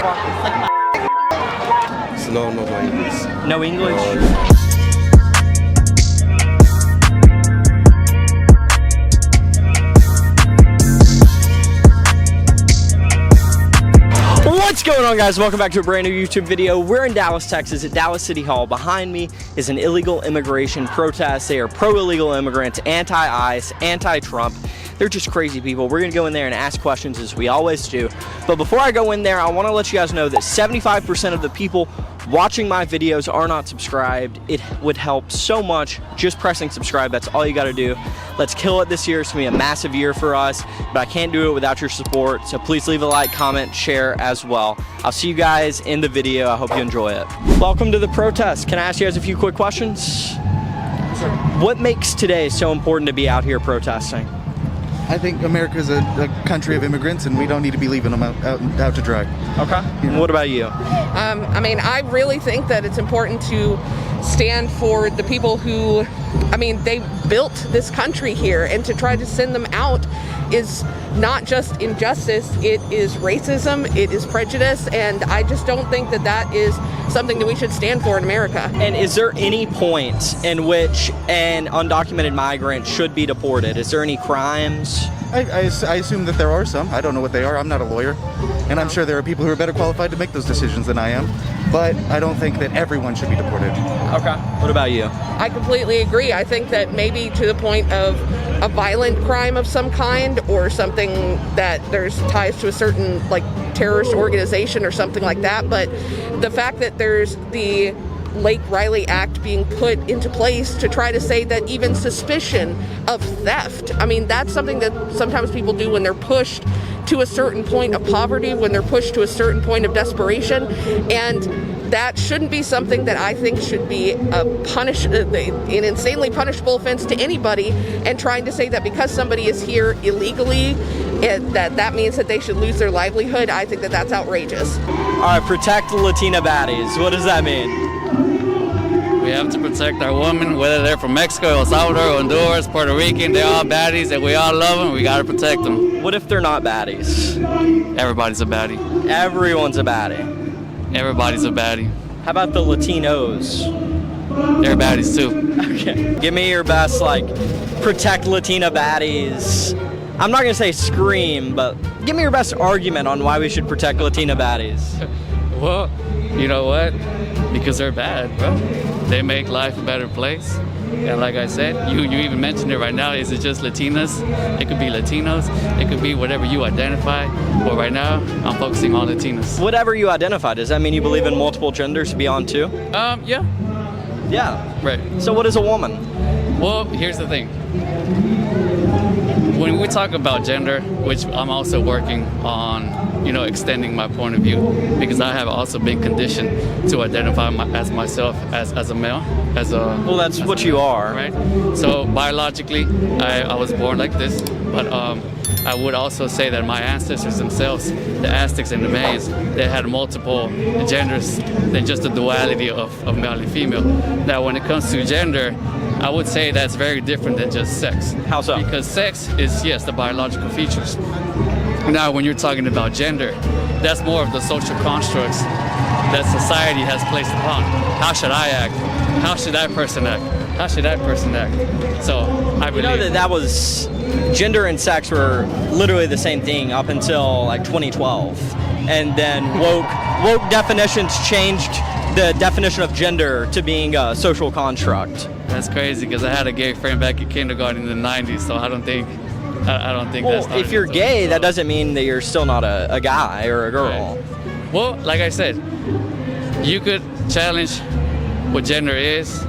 No English. No English? What's going on, guys? Welcome back to a brand new YouTube video. We're in Dallas, Texas at Dallas City Hall. Behind me is an illegal immigration protest. They are pro-illegal immigrants, anti-ICE, anti-Trump. They're just crazy people. We're gonna go in there and ask questions as we always do. But before I go in there, I wanna let you guys know that 75% of the people watching my videos are not subscribed. It would help so much just pressing subscribe. That's all you gotta do. Let's kill it this year. It's gonna be a massive year for us, but I can't do it without your support. So please leave a like, comment, share as well. I'll see you guys in the video. I hope you enjoy it. Welcome to the protest. Can I ask you guys a few quick questions? Sure. What makes today so important to be out here protesting? I think America is a country of immigrants, and we don't need to be leaving them out to dry. Okay. And what about you? I mean, I really think that it's important to stand for the people who, I mean, they built this country here, and to try to send them out is not just injustice, it is racism, it is prejudice, and I just don't think that that is something that we should stand for in America. And is there any point in which an undocumented migrant should be deported? Is there any crimes? I assume that there are some. I don't know what they are. I'm not a lawyer, and I'm sure there are people who are better qualified to make those decisions than I am, but I don't think that everyone should be deported. Okay. What about you? I completely agree. I think that maybe to the point of a violent crime of some kind, or something that there's ties to a certain like terrorist organization or something like that, but the fact that there's the Lake Riley Act being put into place to try to say that even suspicion of theft, I mean, that's something that sometimes people do when they're pushed to a certain point of poverty, when they're pushed to a certain point of desperation, and that shouldn't be something that I think should be an insanely punishable offense to anybody, and trying to say that because somebody is here illegally, that means that they should lose their livelihood, I think that that's outrageous. All right, protect the Latina baddies. What does that mean? We have to protect our women, whether they're from Mexico, El Salvador, Honduras, Puerto Rican. They're all baddies, and we all love them. We gotta protect them. What if they're not baddies? Everybody's a baddie. Everyone's a baddie. Everybody's a baddie. How about the Latinos? They're baddies too. Okay. Give me your best, like, protect Latina baddies. I'm not gonna say scream, but give me your best argument on why we should protect Latina baddies. Well, you know what? Because they're bad, bro. They make life a better place. And like I said, you even mentioned it right now. Is it just Latinas? It could be Latinos. It could be whatever you identify. But right now, I'm focusing on Latinas. Whatever you identify, does that mean you believe in multiple genders beyond two? Yeah. Yeah. Right. So what is a woman? Well, here's the thing. When we talk about gender, which I'm also working on, you know, extending my point of view, because I have also been conditioned to identify as myself as a male, well, that's what you are, right? So biologically, I was born like this, but I would also say that my ancestors themselves, the Aztecs and the Mayans, they had multiple genders than just the duality of male and female. Now, when it comes to gender, I would say that's very different than just sex. How so? Because sex is, yes, the biological features. Now, when you're talking about gender, that's more of the social constructs that society has placed upon. How should I act? How should that person act? How should that person act? So, I believe... You know that was... Gender and sex were literally the same thing up until, like, 2012. And then woke definitions changed the definition of gender to being a social construct. That's crazy, because I had a gay friend back in kindergarten in the 90s, so I don't think well, that's... if you're gay, that doesn't mean that you're still not a guy or a girl. Right. Well, like I said, you could challenge what gender is,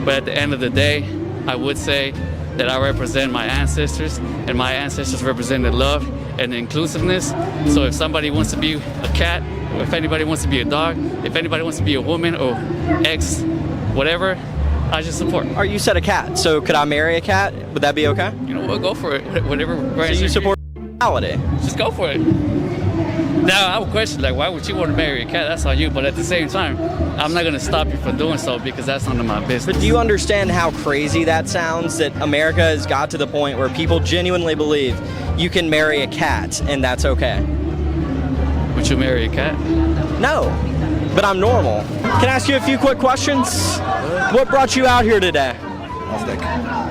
but at the end of the day, I would say that I represent my ancestors, and my ancestors represented love and inclusiveness. So if somebody wants to be a cat, or if anybody wants to be a dog, if anybody wants to be a woman or X, whatever, I just support. Or you said a cat, so could I marry a cat? Would that be okay? You know what, go for it. Whatever. So you support equality? Just go for it. Now, I would question, like, why would you want to marry a cat? That's on you. But at the same time, I'm not going to stop you from doing so, because that's none of my business. But do you understand how crazy that sounds? That America has got to the point where people genuinely believe you can marry a cat and that's okay. Would you marry a cat? No, but I'm normal. Can I ask you a few quick questions? What brought you out here today? Aztec.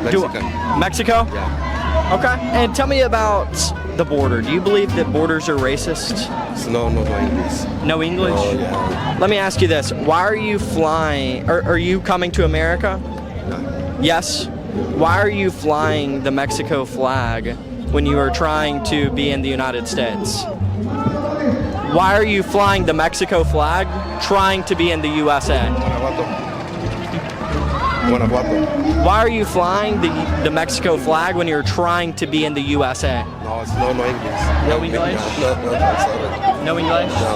Do- Mexican. Mexico? Yeah. Okay. And tell me about the border. Do you believe that borders are racist? No English. No English? Oh, yeah. Let me ask you this. Why are you flying? Are you coming to America? Yeah. Yes. Why are you flying the Mexico flag when you are trying to be in the United States? Why are you flying the Mexico flag trying to be in the USA? Guanajuato. Why are you flying the Mexico flag when you're trying to be in the USA? No, it's no English. No English? No, sorry. No English? No.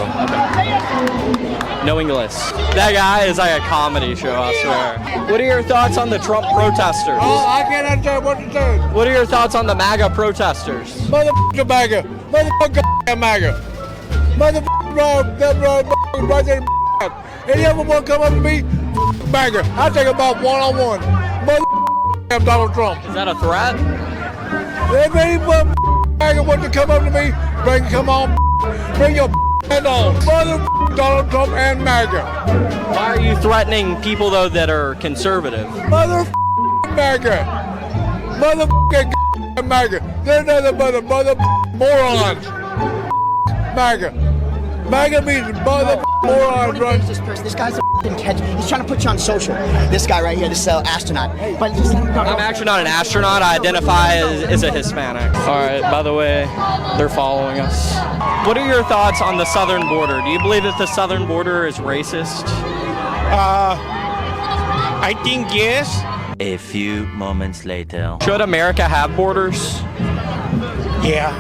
No English. That guy is like a comedy show, I swear. What are your thoughts on the Trump protesters? Oh, I can't understand what you're saying. What are your thoughts on the MAGA protesters? Motherfucker MAGA. Motherfucker MAGA. Motherfucker President. Any of them want to come up to me? MAGA. I'll take them about one-on-one. Motherfucker Donald Trump. Is that a threat? If any MAGA want to come up to me, come on. Bring your head on. Motherfucker Donald Trump and MAGA. Why are you threatening people, though, that are conservative? Motherfucker MAGA. Motherfucker MAGA. They're nothing but mother morons. MAGA. MAGA means mother morons. Run. This guy's a f***ing catch. He's trying to put you on social. This guy right here, this astronaut. But just let him go. I'm actually not an astronaut. I identify as a Hispanic. All right, by the way, they're following us. What are your thoughts on the southern border? Do you believe that the southern border is racist? I think yes. A few moments later. Should America have borders? Yeah.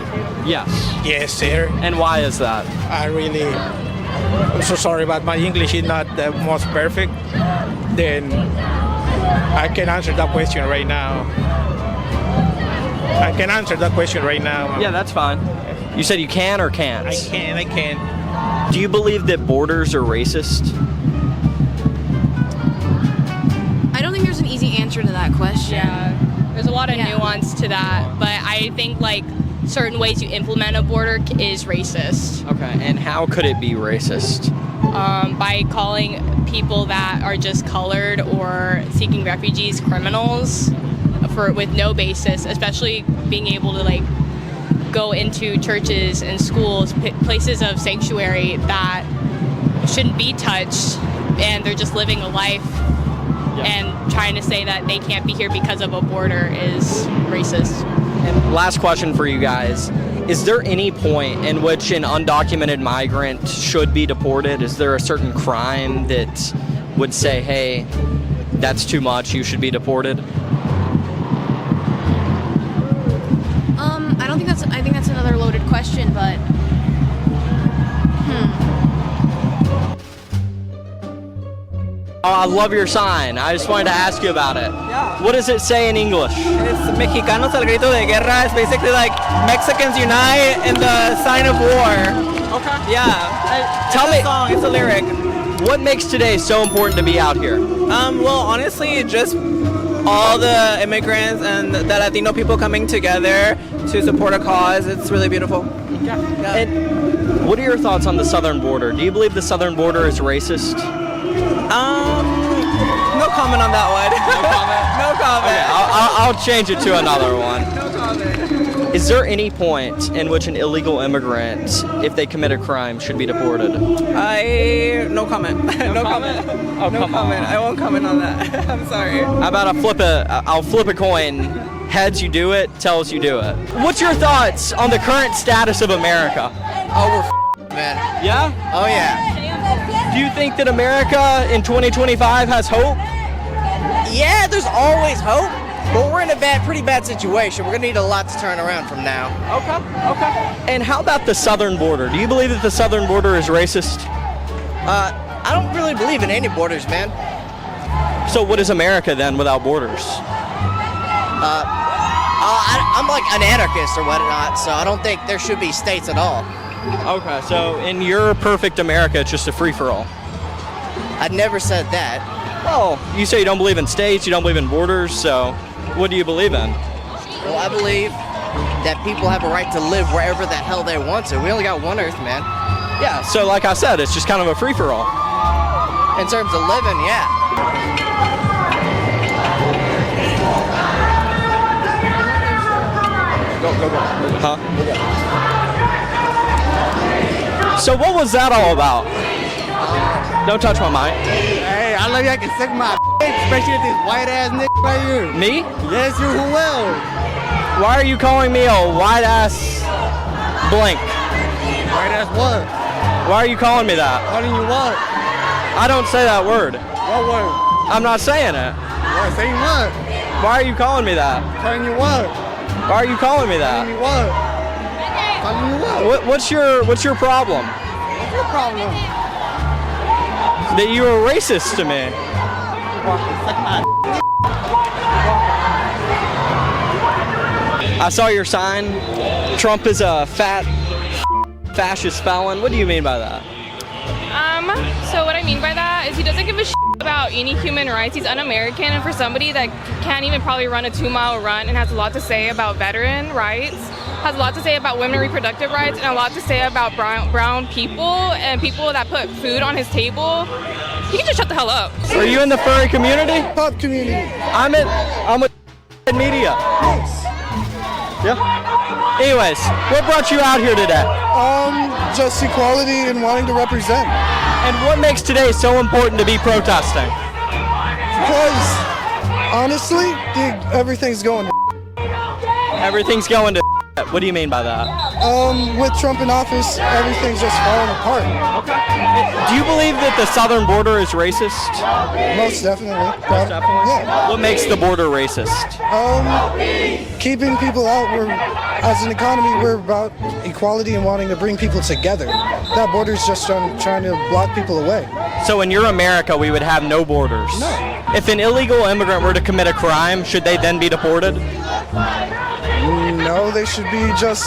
Yes. Yes, sir. And why is that? I'm so sorry, but my English is not the most perfect. Then I can answer that question right now. I can answer that question right now. Yeah, that's fine. You said you can or can't? I can. Do you believe that borders are racist? I don't think there's an easy answer to that question. Yeah, there's a lot of nuance to that, but I think like certain ways you implement a border is racist. Okay, and how could it be racist? By calling people that are just colored or seeking refugees criminals with no basis, especially being able to like go into churches and schools, places of sanctuary that shouldn't be touched, and they're just living a life. And trying to say that they can't be here because of a border is racist. And last question for you guys. Is there any point in which an undocumented migrant should be deported? Is there a certain crime that would say, hey, that's too much, you should be deported? I think that's another loaded question, but Oh, I love your sign. I just wanted to ask you about it. Yeah. What does it say in English? It's Mexicanos al grito de guerra. It's basically like Mexicans unite in the sign of war. Okay. Yeah. Tell it's me- a song. It's a lyric. What makes today so important to be out here? Well, honestly, just all the immigrants and the Latino people coming together to support a cause. It's really beautiful. Yeah. Yeah. And what are your thoughts on the southern border? Do you believe the southern border is racist? No comment on that one. No comment. Okay, I'll change it to another one. No comment. Is there any point in which an illegal immigrant, if they commit a crime, should be deported? No comment. No comment. Oh, No come comment. on. I won't comment on that. I'm sorry. How about I'll flip a coin. Heads, you do it. Tails, you do it. What's your thoughts on the current status of America? Oh, we're man. Yeah? Oh, yeah. Do you think that America in 2025 has hope? Yeah, there's always hope, but we're in a pretty bad situation. We're gonna need a lot to turn around from now. Okay. And how about the southern border? Do you believe that the southern border is racist? I don't really believe in any borders, man. So what is America then without borders? I'm like an anarchist or whatnot, so I don't think there should be states at all. Okay, so in your perfect America, it's just a free-for-all. I never said that. Well, you say you don't believe in states, you don't believe in borders, so what do you believe in? Well, I believe that people have a right to live wherever the hell they want to. We only got one Earth, man. Yeah, so like I said, it's just kind of a free-for-all. In terms of living, yeah. Go. Huh? So what was that all about? Don't touch my mic. Hey, I love you. I can suck my especially this white ass nigga right here. Me? Yes, you who will. Why are you calling me a white-ass blank? White ass what? Why are you calling me that? Calling you what? I don't say that word. What word? I'm not saying it. What? Saying what? Why are you calling me that? Calling you what? Why are you calling me that? Calling you what? Calling you what? What's your problem? What's your problem? That you are racist to me. I saw your sign. Trump is a fascist felon. What do you mean by that? So what I mean by that is he doesn't give a shit about any human rights. He's un-American, and for somebody that can't even probably run a 2-mile run and has a lot to say about veteran rights, has a lot to say about women reproductive rights, and a lot to say about brown people and people that put food on his table, he can just shut the hell up. Are you in the furry community? Pop community. I'm with media. Yeah. Anyways, what brought you out here today? Just equality and wanting to represent. And what makes today so important to be protesting? Because honestly, everything's going to Everything's going to What do you mean by that? With Trump in office, everything's just falling apart. Do you believe that the southern border is racist? Most definitely. Most definitely? Yeah. What makes the border racist? Keeping people out. As an economy, we're about equality and wanting to bring people together. That border's just trying to block people away. So in your America, we would have no borders? No. If an illegal immigrant were to commit a crime, should they then be deported? No, they should be just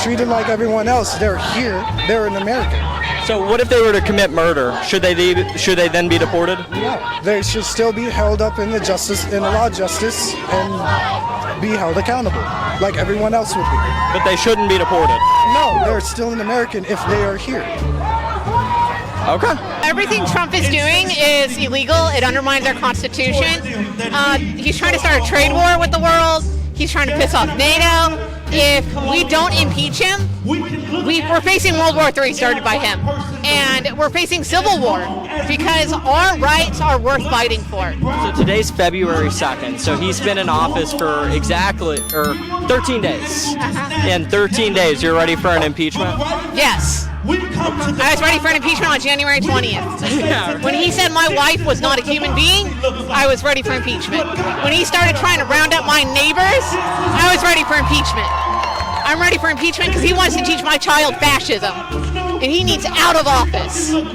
treated like everyone else. They're here. They're an American. So what if they were to commit murder? Should they then be deported? No, they should still be held up in the law justice and be held accountable like everyone else would be. But they shouldn't be deported? No, they're still an American if they are here. Okay. Everything Trump is doing is illegal. It undermines our Constitution. He's trying to start a trade war with the world. He's trying to piss off NATO. If we don't impeach him, we're facing World War III started by him. And we're facing civil war because our rights are worth fighting for. So today's February 2nd. So he's been in office for 13 days. In 13 days, you're ready for an impeachment? Yes. I was ready for an impeachment on January 20th. When he said my wife was not a human being, I was ready for impeachment. When he started trying to round up my neighbors, I was ready for impeachment. I'm ready for impeachment because he wants to teach my child fascism. And he needs out of office. Okay.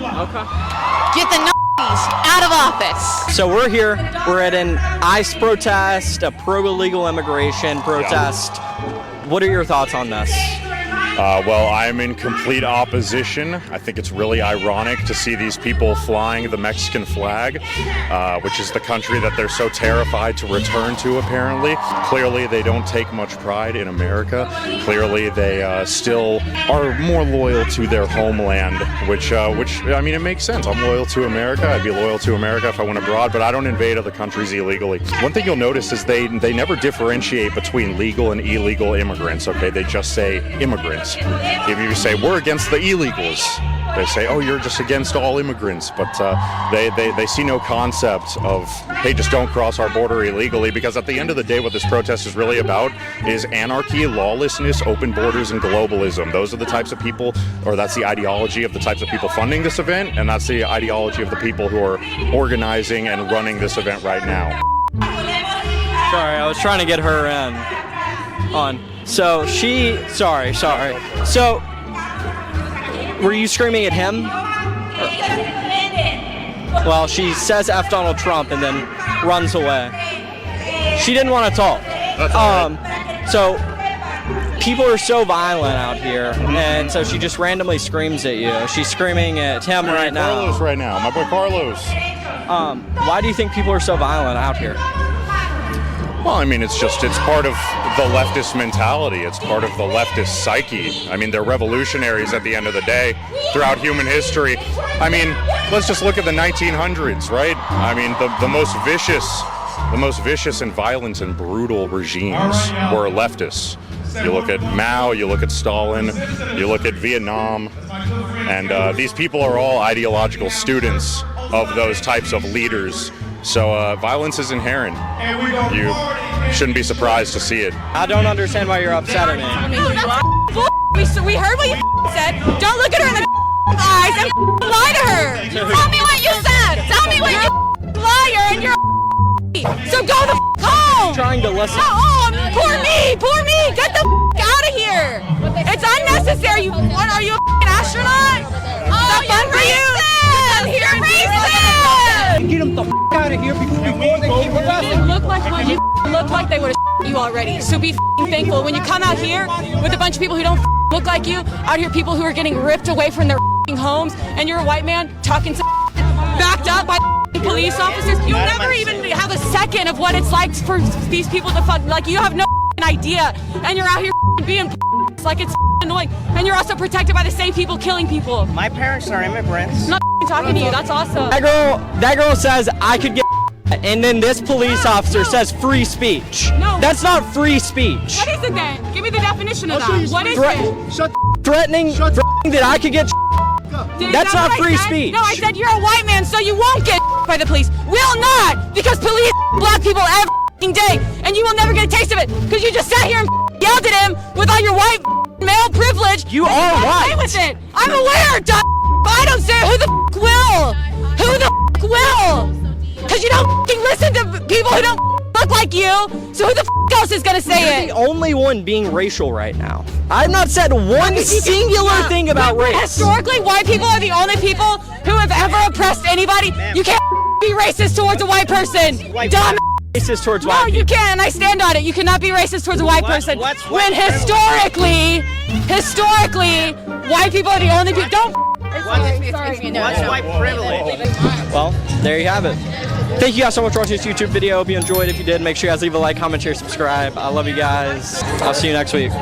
Get the Nazis out of office. So we're here. We're at an ICE protest, a pro-illegal immigration protest. What are your thoughts on this? Well, I'm in complete opposition. I think it's really ironic to see these people flying the Mexican flag, which is the country that they're so terrified to return to, apparently. Clearly, they don't take much pride in America. Clearly, they still are more loyal to their homeland, which I mean, it makes sense. I'm loyal to America. I'd be loyal to America if I went abroad, but I don't invade other countries illegally. One thing you'll notice is they never differentiate between legal and illegal immigrants, okay? They just say immigrants. If you say, we're against the illegals, they say, oh, you're just against all immigrants. But they see no concept of, hey, just don't cross our border illegally, because at the end of the day, what this protest is really about is anarchy, lawlessness, open borders, and globalism. Those are the types of people, or that's the ideology of the types of people funding this event, and that's the ideology of the people who are organizing and running this event right now. Sorry, I was trying to get her on. So sorry. So, were you screaming at him? Well, she says F Donald Trump and then runs away. She didn't want to talk. So, people are so violent out here, and so she just randomly screams at you. She's screaming at him right now. Carlos right now, my boy Carlos. Why do you think people are so violent out here? Well, I mean, it's part of the leftist mentality. It's part of the leftist psyche. I mean, they're revolutionaries at the end of the day throughout human history. I mean, let's just look at the 1900s, right? I mean, the most vicious and violent and brutal regimes were leftists. You look at Mao, you look at Stalin, you look at Vietnam, and these people are all ideological students of those types of leaders. So violence is inherent. You shouldn't be surprised to see it. I don't understand why you're upset at me. We heard what you said. Don't look at her in the eyes and lie to her. Tell me what you said. Tell me what you liar and you're so go the home. I'm trying to listen. No, poor me. Get the out of here. It's unnecessary. Are you an astronaut? Oh, you're racist. You're racist. Get them the out of here before they keep arresting. You look like they would have you already. So be thankful when you come out here with a bunch of people who don't look like you. Out here, people who are getting ripped away from their homes, and you're a white man talking to backed up by police officers. You never even have a second of what it's like for these people to like. You have no idea, and you're out here being like it's annoying, and you're also protected by the same people killing people. My parents are immigrants. I'm not talking to you. That's awesome. That girl says I could get, and then this police officer says free speech. No. That's not free speech. What is it then? Give me the definition of that. What is it? Threatening that I could get. That's not free speech. No, I said you're a white man, so you won't get by the police. Will not, because police black people every day, and you will never get a taste of it, because you just sat here and yelled at him with all your white male privilege. You are white. With it. I'm aware, but I don't say who the will. Who the will? Because you don't listen to people who don't look like you. So who the else is gonna say You're it? the only one being racial right now. I've not said one singular thing about race. Historically, white people are the only people who have ever oppressed anybody. You can't be racist towards a white person. Dumb. Racist towards white No, people. you can. I stand on it. You cannot be racist towards a white person. When historically, white people are the only people. Don't. What's white privilege? Well, there you have it. Thank you guys so much for watching this YouTube video. Hope you enjoyed. If you did, make sure you guys leave a like, comment, share, subscribe. I love you guys. I'll see you next week.